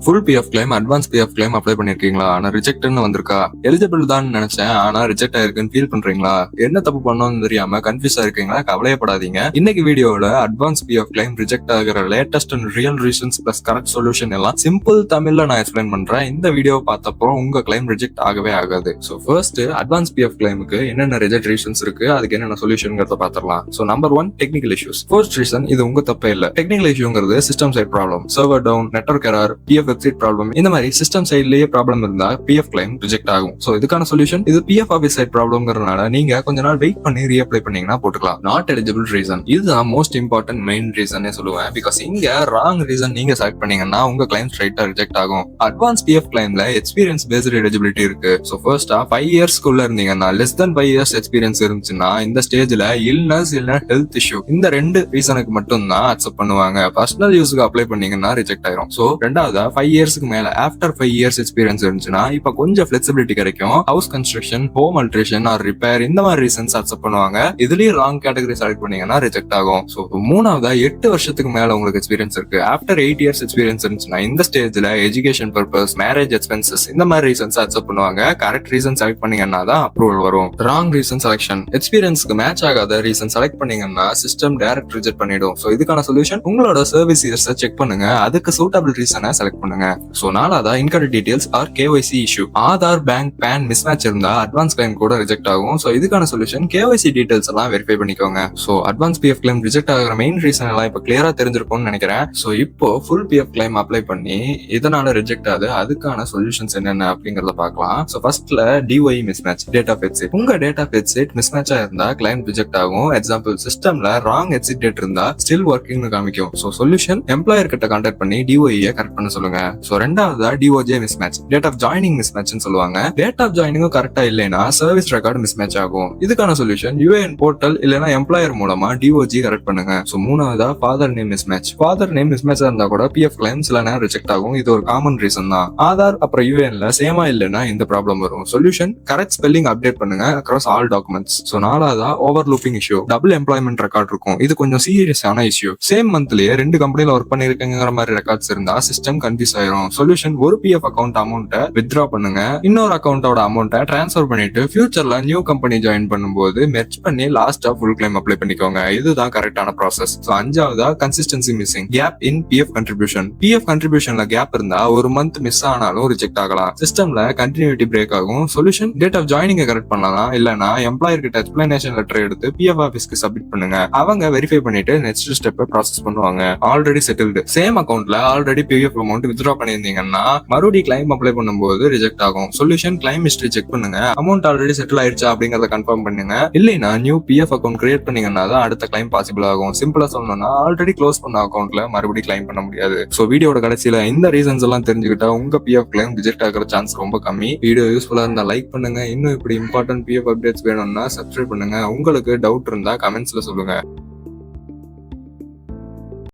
Full PF claim, advance PF claim apply பண்ணிருக்கீங்களா? ஆனா ரிஜெக்ட்னு வந்திருக்கா? எலிஜிபிள் தான் நினைச்சேன், ஆனா ரிஜெக்ட் ஆயிருக்குன்னு ஃபீல் பண்றீங்களா? என்ன தப்பு பண்ணோம்னு தெரியாம கன்ஃபியூஸ் ஆயிருக்கீங்களா? கவலையப்படாதீங்க. இன்னைக்கு வீடியோல அட்வான்ஸ் பிஎஃப் கிளைம் ரிஜெக்ட் ஆகிற latest and real reasons plus correct solution எல்லாம் சிம்பிள் தமிழ்ல நான் எக்ஸ்பிளைன் பண்றேன். இந்த வீடியோ பார்த்தப்போ உங்க கிளைம் ரிஜெக்ட் ஆகவே ஆகாது. சோ ஃபர்ஸ்ட் அட்வான்ஸ் பிஎஃப் கிளைமுக்கு என்னென்ன ரிஜெக்ட் ரீசன்ஸ் இருக்கு, அதுக்கு என்னென்ன சொல்யூஷன்ங்கிறத பாத்திரலாம். So number 1, technical issues. First reason, இது உங்க தப்பே இல்ல. டெக்னிக்கல் இஷ்யூங்கிறது system side problem, server down, network error, PF website problem, இந்த மாதிரி சிஸ்டம் சைட்லயே ப்ராப்ளம் இருந்தா பிஎஃப் கிளைம் ரிஜெக்ட் ஆகும். சோ இதுக்கான சொல்யூஷன், இது பிஎஃப் ஆஃபீஸ் சைட் ப்ராப்ளம்ங்கறதுனால நீங்க கொஞ்ச நாள் வெயிட் பண்ணி ரீஅப்ளை பண்ணீங்கன்னா போட்டுக்கலாம். நாட் எலிஜிபிள் ரீசன், இதுதான் மோஸ்ட் இம்பார்ட்டன்ட் மெயின் ரீசனே சொல்லுவேன். பிகாஸ் இங்க ராங் ரீசன் நீங்க செலக்ட் பண்ணீங்கன்னா உங்க கிளைம் ஸ்ட்ரைட்டா ரிஜெக்ட் ஆகும். அட்வான்ஸ் பிஎஃப் கிளைம்ல எக்ஸ்பீரியன்ஸ் பேஸ்ட் எலிஜிபிலிட்டி இருக்கு. சோ ஃபர்ஸ்டா 5 இயர்ஸ்க்குள்ள இருந்தீங்கன்னா, லெஸ் தென் 5 இயர்ஸ் எக்ஸ்பீரியன்ஸ் இருந்துச்சுன்னா இந்த ஸ்டேஜ்ல இல்னஸ் இல்ல ஹெல்த் இஷ்யூ, இந்த ரெண்டு ரீசனுக்கு மட்டும் தான் அக்செப்ட் பண்ணுவாங்க. பர்சனல் யூஸ்க்கு அப்ளை பண்ணீங்கன்னா ரிஜெக்ட் ஆயிரும். சோ ரெண்டாவதா 5 இயர்ஸ்க்கு மேல ஆஃப்டர் 5 இயர்ஸ் எக்ஸ்பீரியன்ஸ் இருந்துச்சுன்னா இப்ப கொஞ்சம் ஃபிளெக்சிபிலிட்டி கிடைக்கும். House construction, home alteration or repair, இந்த மாதிரி ரீசன்ஸ் அக்செப்ட் பண்ணுவாங்க. இதுலயும் ராங் கேட்டகரி செலக்ட் பண்ணீங்கன்னா ரிஜெக்ட் ஆகும். சோ மூணாவதா 8 வருஷத்துக்கு மேல உங்களுக்கு எக்ஸ்பீரியன்ஸ் இருக்கு, ஆஃப்டர் 8 இயர்ஸ் எக்ஸ்பீரியன்ஸ் இருந்துச்சுன்னா இந்த ஸ்டேஜ்ல எஜுகேஷன் பர்பஸ், மேரேஜ் எக்ஸ்பென்சஸ், இந்த மாதிரி ரீசன்ஸ் அக்செப்ட் பண்ணுவாங்க. கரெக்ட் ரீசன் செலக்ட் பண்ணீங்கன்னா தான் அப்ரூவல் வரும். ராங் ரீசன் செலக்ஷன், எக்ஸ்பீரியன்ஸ்க்கு மேட்ச் ஆகாத ரீசன் செலக்ட் பண்ணீங்கன்னா சிஸ்டம் டைரக்ட் ரிஜெக்ட் பண்ணிடும். சோ இதுக்கான சொல்யூஷன், உங்களோட சர்வீஸ் இயர்ஸ் செக் பண்ணுங்க, அதுக்கு சூட்டபிள் ரீசனை செலக்ட் பண்ணுங்க. சோ நாலாவதா incorrect details or KYC issue. Aadhaar, bank, PAN mismatch இருந்தா அட்வான்ஸ் கிளைம் கூட ரிஜெக்ட் ஆகும். சோ இதுக்கான சொல்யூஷன், கேஒய்சி டீடைல்ஸ் எல்லாம் வெரிஃபை பண்ணிக்கோங்க. So advance PF claim reject ஆகிற மெயின் ரீசன் எல்லாம் இப்ப கிளியரா தெரிஞ்சிருக்கும்னு நினைக்கிறேன். சோ இப்போ ஃபுல் பிஎஃப் கிளைம் அப்ளை பண்ணி இதனால ரிஜெக்ட் ஆகுது, அதுக்கான சொல்யூஷன்ஸ் என்னென்ன அப்படிங்கறத பார்க்கலாம். சோ ஃபர்ஸ்ட்ல DOE mismatch, date of exit. உங்க டேட் ஆஃப் எக்ஸிட் மிஸ்மேட்சா இருந்தா கிளைம் ரிஜெக்ட் ஆகும். எக்ஸாம்பிள், சிஸ்டம்ல ராங் எக்ஸிட் டேட் இருந்தா ஸ்டில் ஒர்க்கிங்னு காமிக்கும். சோ சொல்யூஷன், எம்ப்ளாயர் கிட்ட கான்டாக்ட் பண்ணி டிஒஇ கரெக்ட் பண்ண சொல்லுங்க. சோ ரெண்டாவதா DOJ mismatch, date of joining மிஸ்மேட்ச்னு சொல்லுவாங்க. டேட் ஆஃப் ஜாயினிங்கும் கரெக்டா இல்லைன்னா சர்வீஸ் ரெக்கார்டு மிஸ்மேட்ச் ஆகும். இதுக்கான சொல்யூஷன், யுஏஎன் போர்ட்டல் இல்லனா எம்ப்ளாயர் மூலமா டிஓஜி கரெக்ட் பண்ணுங்க. சோ மூணாவதா father name mismatch. Father name mismatch இருந்தா கூட பிஎஃப் கிளைம் சில நேரம் ரிஜெக்ட் ஆகும். இது ஒரு காமன் ரீசன் தான். ஆதார் அப்புறம் யுஏஎன்ல சேமா இல்லைன்னா இந்த ப்ராப்ளம் வரும். சொல்யூஷன், கரெக்ட் ஸ்பெல்லிங் அப்டேட் பண்ணுங்க அக்ராஸ் ஆல் டாக்குமெண்ட்ஸ். சோ நாலாவதா over looping issue, double employment record இருக்கும். இது கொஞ்சம் சீரியஸான இஷ்யூ. சேம் மந்த்லயே 2 கம்பெனில ஒர்க் பண்ணிருக்கங்கிற மாதிரி ரெக்கார்ட்ஸ் இருந்தா சிஸ்டம் கன்ஃபியூஸ் ஆயிரும். சொல்யூஷன், ஒரு பிஎஃப் அக்கௌண்ட் அமௌண்ட்டை வித்ட்ரா பண்ணுங்க, இன்னொரு அக்கௌண்டோட அமௌண்ட்டை டிரான்ஸ்ஃபர் பண்ணிட்டு ஃபியூச்சர்ல நியூ கம்பெனி ஜாயின் பண்ணும்போது மெர்ஜ் பண்ணி லாஸ்டா ஃபுல் கிளைம் அப்ளை பண்ணிக்கோங்க. இதுதான் கரெக்டான ப்ராசஸ். சோ அஞ்சாவதா consistency missing, gap in PF contribution. PF கண்ட்ரிபியூஷன்ல கேப் இருந்தா ஒரு மந்த் மிஸ் ஆனாலும் ரிஜெக்ட் ஆகலாம். சிஸ்டம்ல கண்டினியூட்டி பிரேக் ஆகும். Solution, date of joining correct பண்ணலாம், இல்லனா எம்ப்ளாயர் கிட்ட எக்ஸ்பிளனேஷன் லெட்டர் எடுத்து பிஎஃப் ஆபீஸ்க்கு சப்மிட் பண்ணுங்க. அவங்க வெரிஃபை பண்ணிட்டு நெக்ஸ்ட் ஸ்டெப் ப்ராசஸ் பண்ணுவாங்க. ஆல்ரெடி செட்டில்டு, சேம் அக்கௌண்ட்ல ஆல்ரெடி பிஎஃப் அமௌண்ட் வித்ட்ரா பண்ணிருந்தீங்கன்னா மறுபடியும் கிளைம் அப்ளை பண்ணும்போது ரிஜெக்ட் ஆகும். சொல்யூஷன், கிளைம் ஹிஸ்டரி செக் பண்ணுங்க, அமௌண்ட் ஆல்ரெடி செட்டில் ஆயிடுச்சா அப்படிங்கறத கன்ஃபார்ம் பண்ணுங்க. இல்லைன்னா நியூ பிஎஃப் அக்கௌண்ட் கிரியேட் பண்ணீங்கன்னா தான் அடுத்த கிளைம் பாசிபிள் ஆகும். சிம்பிளா சொல்லணும்னா ஆல்ரெடி க்ளோஸ் பண்ண அக்கௌண்ட்ல மறுபடியும் கிளைம் பண்ண முடியாது. சோ வீடியோட கடைசியில இந்த ரீசன்ஸ் எல்லாம் தெரிஞ்சுக்கிட்டா உங்க பிஎஃப் கிளைம் ரிஜெக்ட் ஆகிற சான்ஸ் ரொம்ப கம்மி. வீடியோ யூஸ்ஃபுல்லா இருந்தா லைக் பண்ணுங்க. இன்னும் இப்படி இம்பார்ட்டன்ட் பிஎஃப் அப்டேட்ஸ் வேணும்னா சப்ஸ்கிரைப் பண்ணுங்க. உங்களுக்கு டவுட் இருந்தா கமெண்ட்ஸ்ல சொல்லுங்க.